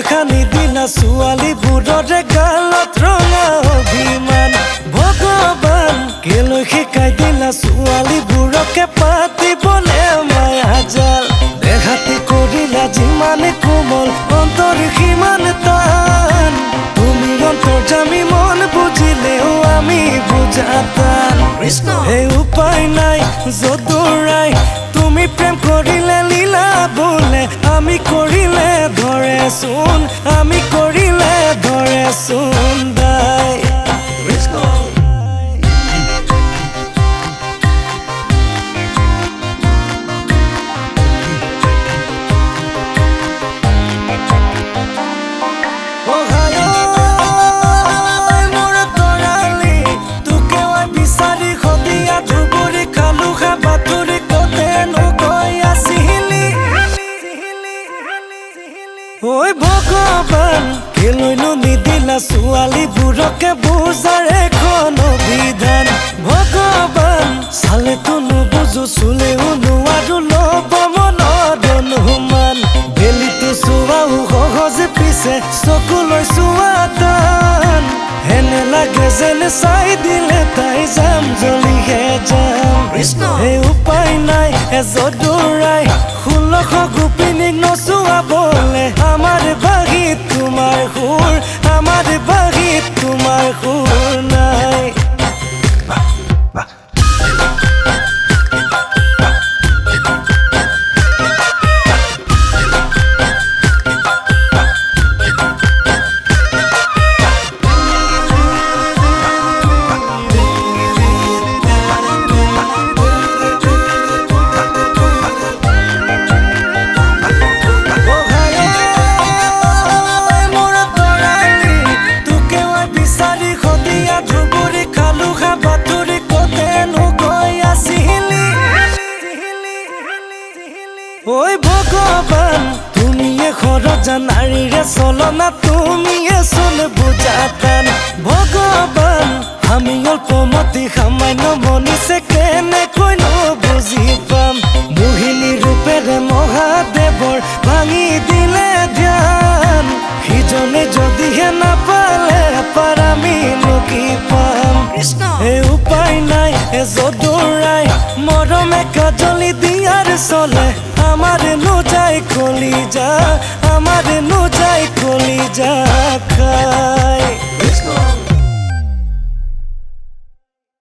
দেখা নিদিলা ছোৱালীবোৰৰে গালত ৰঙা অভিমান ভগৱান কেলৈ শিকাই দিলা ছোৱালীবোৰকে পাতিবলে মায়া জাল দেখাতি কৰিলা যিমান কোমল অন্তৰ সিমান টান তুমি অন্তৰ্যামী মন বুজিলেও আমি বুজা টান এই উপায় নাই যদুৰাই তুমি প্ৰেম কৰিলে লীলা বোলে আমি কৰিলে ধৰেচোন আমি কৰিলে ধৰেচোন দাই ঐ ভগৱান কেলৈনো নিদিলা ছোৱালীবোৰকে বুজাৰ এখন অভিধান ভগৱান চালেতো নুবুজো চুলেও নোৱাৰো ল'ব মনত অনুমান বেলিটো চোৱাও সহজে পিছে চকুলৈ চোৱা টান এনে লাগে যেন চাই দিলে তাই যাম জ্বলিহে যাম এই উপায় নাই যদুৰাই 1600 গোপিনীক নচুৱাবলে আমাৰ বাগিত তোমাৰ সুৰ আমাৰ বাগিত তোমাৰ সুৰ নাই ঐ ভগৱান তুমিয়ে খৰজা নাৰীৰে চলনা তুমিয়ে চোন বুজা টান ভগৱান আমি অল্পমতি সামান্য মনিছে কেনেকৈনো বুজি পাম মোহিনী ৰূপেৰে মহাদেৱৰ ভাঙি দিলে ধ্যান সিজনে যদিহে নাপালে পাৰামিনো কি পাম এই উপায় নাই যদুৰাই মৰমে কাজলি দিয়াৰ চলে আমাৰ নো যায় কলিজা